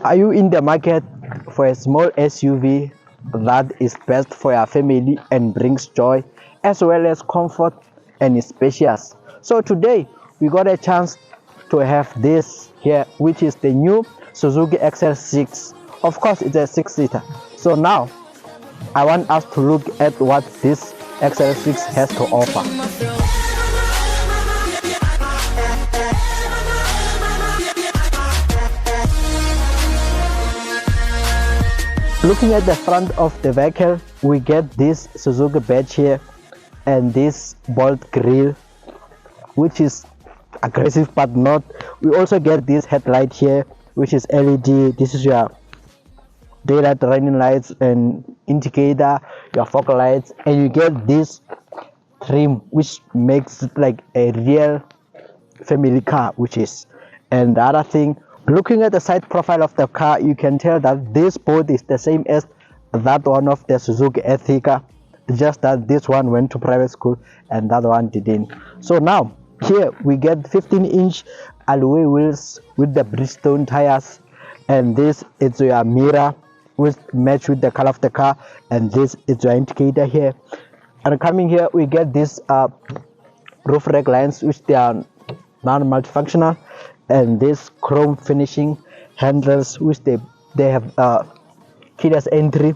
Are you in the market for a small SUV that is best for your family and brings joy as well as comfort and is spacious? So today we got a chance to have this here, which is the new Suzuki XL6. Of course, it's a 6-seater. So now I want us to look at what this XL6 has to offer. Looking at the front of the vehicle, we get this Suzuki badge here and this bolt grille, which is aggressive but not. We also get this headlight here, which is LED. This is your daylight running lights and indicator, your fog lights, and you get this trim which makes it like a real family car, which is. And the other thing, looking at the side profile of the car, you can tell that this board is the same as that one of the Suzuki Ertiga, just that this one went to private school and that one didn't. So now here we get 15-inch alloy wheels with the Bridgestone tires, and this is your mirror which match with the color of the car, and this is your indicator here. And coming here we get this roof rack lines, which they are non-multifunctional, and this chrome finishing handles, which they have keyless entry.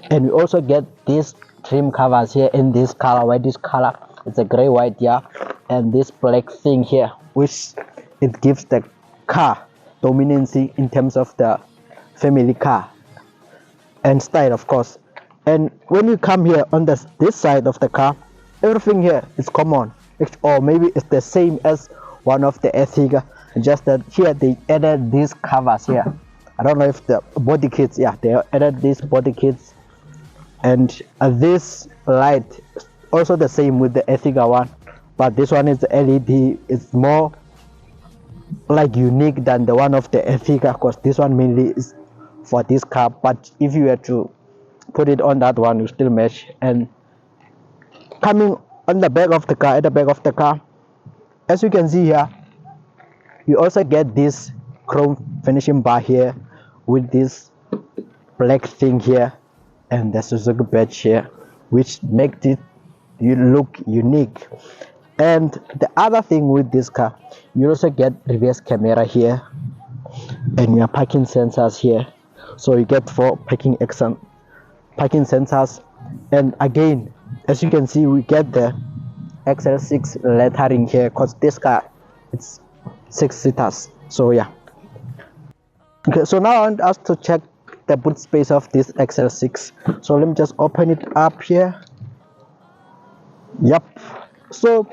And we also get these trim covers here in this color, whitish color. It's a gray white, yeah, and this black thing here, which it gives the car dominancy in terms of the family car and style, of course. And when you come here on this side of the car, everything here is common, or maybe it's the same as one of the Ertiga, just that here they added these covers here. I don't know if the body kits, yeah, they added these body kits. And this light also the same with the Ertiga one, but this one is LED. It's more like unique than the one of the Ertiga, because this one mainly is for this car, but if you were to put it on that one, you still match. And coming on the back of the car, at the back of the car, as you can see here, you also get this chrome finishing bar here with this black thing here and the Suzuki badge here, which makes it you look unique. And the other thing with this car, you also get reverse camera here and your parking sensors here. So you get 4 parking sensors. And again, as you can see, we get the XL6 lettering here, because this car, it's 6-seaters. So yeah. Okay, so now I want us to check the boot space of this XL6. So let me just open it up here. Yep. So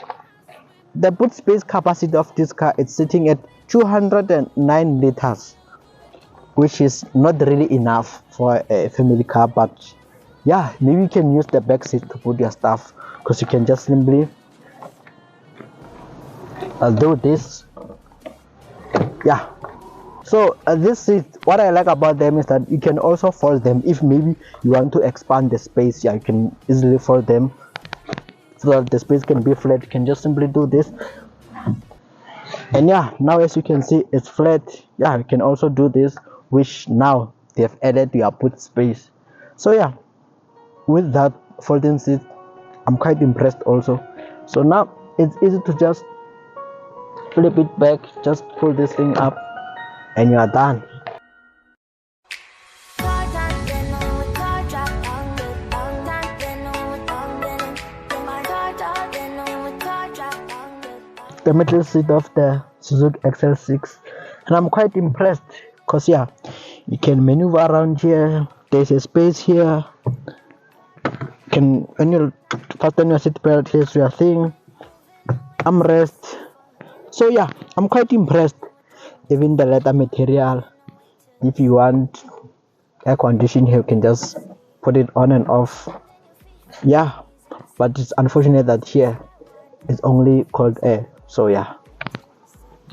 the boot space capacity of this car is sitting at 209 liters, which is not really enough for a family car, but yeah, maybe you can use the back seat to put your stuff, because you can just simply do this. Yeah. So this seat, what I like about them is that you can also fold them. If maybe you want to expand the space, yeah, you can easily fold them so that the space can be flat. You can just simply do this, and yeah, now as you can see, it's flat. Yeah, you can also do this, which now they've added your boot space. So yeah, with that folding seat, I'm quite impressed also. So now it's easy to just flip it back, just pull this thing up, and you are done. The middle seat of the Suzuki XL6, and I'm quite impressed, because yeah, you can maneuver around here. There's a space here. When you fasten your seatbelt, here's your thing, armrest. So yeah, I'm quite impressed. Even the leather material, if you want air conditioning here, you can just put it on and off. Yeah, but it's unfortunate that here it's only cold air. So yeah,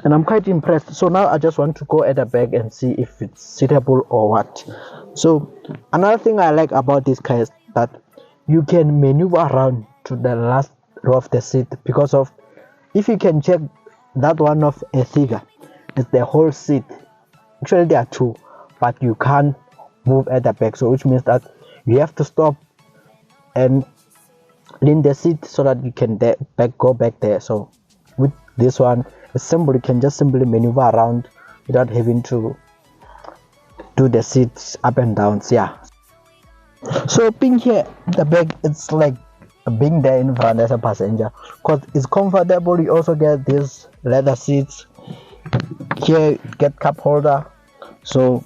and I'm quite impressed. So now I just want to go at the back and see if it's suitable or what. So another thing I like about this car is that you can maneuver around to the last row of the seat, because of, if you can check that one of Ertiga, it's the whole seat. Actually there are 2, but you can't move at the back, so which means that you have to stop and lean the seat so that you can go back there. So with this one, it's simple. You can just simply maneuver around without having to do the seats up and down. Yeah, so being here at the back, it's like being there in front as a passenger, because it's comfortable. You also get these leather seats here, you get cup holder, so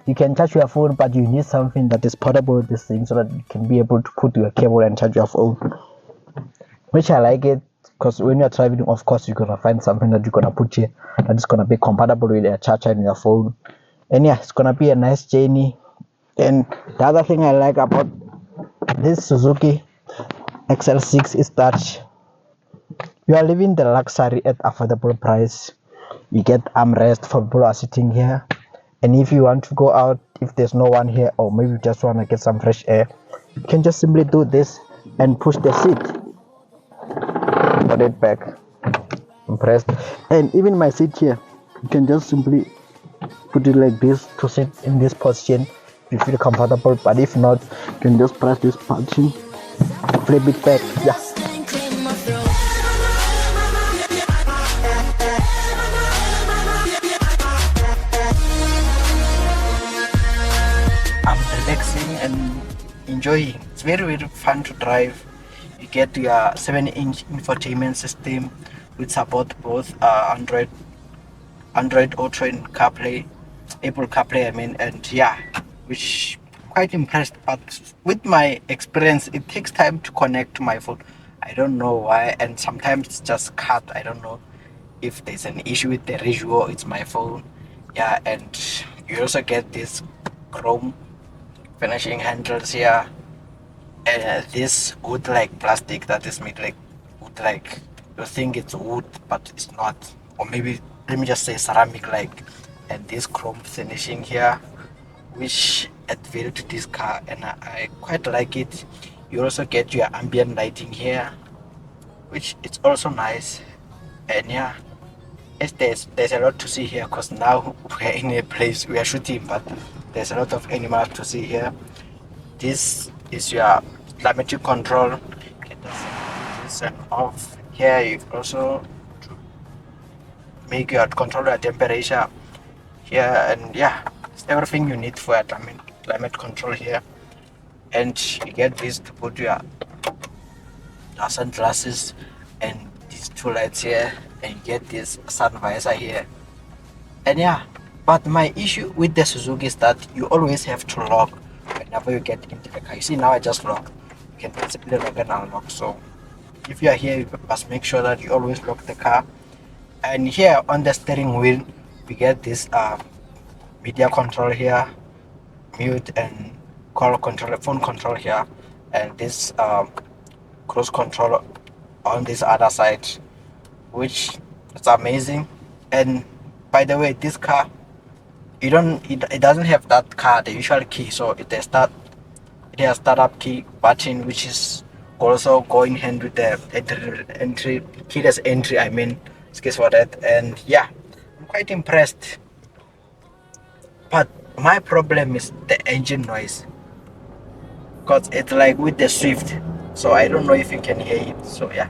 you can charge your phone, but you need something that is portable with this thing so that you can be able to put your cable and charge your phone, which I like it, because when you're traveling, of course, you're gonna find something that you're gonna put here that is gonna be compatible with a charger and your phone. And yeah, it's gonna be a nice journey. And the other thing I like about this Suzuki XL6 is that you are living the luxury at affordable price. You get armrest for people who are sitting here, and if you want to go out, if there's no one here, or maybe you just want to get some fresh air, you can just simply do this and push the seat, put it back, impressed. And even my seat here, you can just simply put it like this to sit in this position if you feel comfortable, but if not, you can just press this button, flip it back. Yeah, I'm relaxing and enjoying. It's very, very fun to drive. You get your 7-inch infotainment system, which support both Android Auto and CarPlay, Apple CarPlay, I mean, and yeah, which quite impressed. But with my experience, it takes time to connect to my phone. I don't know why, and sometimes it's just cut. I don't know if there's an issue with the radio. It's my phone. Yeah, and you also get this chrome finishing handles here, and this wood like plastic that is made like wood, like you think it's wood but it's not, or maybe let me just say ceramic like. And this chrome finishing here, which add value to this car, and I quite like it. You also get your ambient lighting here, which it's also nice. And yeah, there's a lot to see here, because now we're in a place we are shooting, but there's a lot of animals to see here. This is your climatic control. Get this and off. Here you also make your control your temperature here, and yeah, it's everything you need for it. I mean, climate control here. And you get this to put your sunglasses and these two lights here, and you get this sun visor here. And yeah, but my issue with the Suzuki is that you always have to lock whenever you get into the car. You see, now I just lock. You can simply lock and unlock. So if you are here, you must make sure that you always lock the car. And here on the steering wheel, we get this media control here, mute and call control, phone control here, and this cruise control on this other side, which is amazing. And by the way, this car, it doesn't have that car the usual key, so it has startup key button, which is also going hand with the entry keyless entry, I mean, excuse for that. And yeah, I'm quite impressed, but my problem is the engine noise, because it's like with the Swift, so I don't know if you can hear it. So yeah,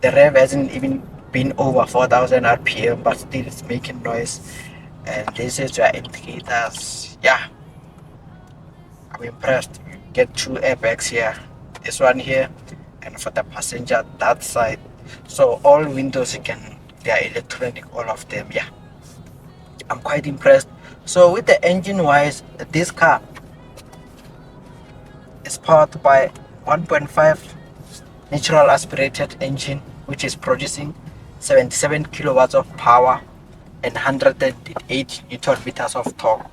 the rev hasn't even been over 4,000 rpm, but still it's making noise. And this is your indicators. Yeah, I'm impressed. You get 2 airbags here, this one here, and for the passenger that side. So all windows, they are electronic, all of them. Yeah, I'm quite impressed. So with the engine wise, this car is powered by 1.5 natural aspirated engine, which is producing 77 kilowatts of power and 108 newton meters of torque.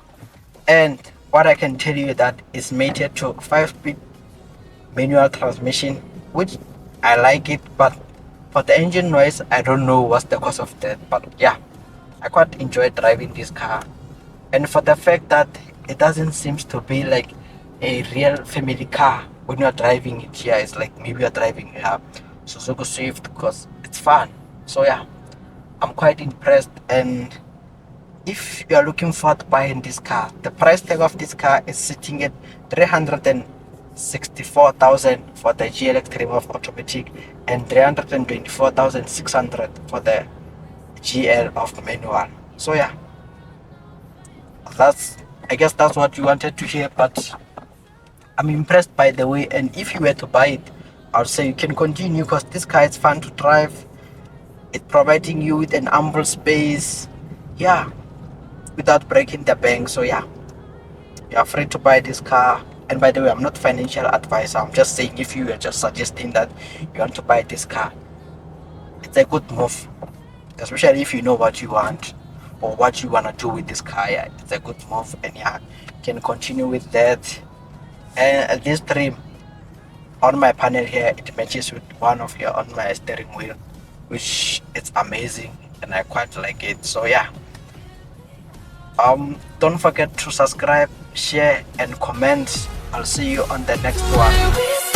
And what I can tell you that is mated to 5-speed manual transmission, which I like it, but for the engine noise, I don't know what's the cause of that. But yeah, I quite enjoy driving this car. And for the fact that it doesn't seem to be like a real family car when you're driving it here, it's like maybe you're driving a Suzuki Swift, because it's fun. So yeah, I'm quite impressed. And if you are looking forward to buying this car, the price tag of this car is sitting at 364,000 for the GLX 3 of automatic and 324,600 for the GL of manual. So yeah, that's, I guess that's what you wanted to hear, but I'm impressed by the way, and if you were to buy it, I'll say you can continue because this car is fun to drive. It's providing you with an ample space, yeah, without breaking the bank. So yeah, you're free to buy this car. And by the way, I'm not financial advisor. I'm just saying, if you are just suggesting that you want to buy this car, it's a good move, especially if you know what you want or what you want to do with this car. Yeah, it's a good move, and yeah, you can continue with that. And this trim on my panel here, it matches with one of here on my steering wheel, which it's amazing and I quite like it. So yeah, don't forget to subscribe, share and comment. I'll see you on the next one.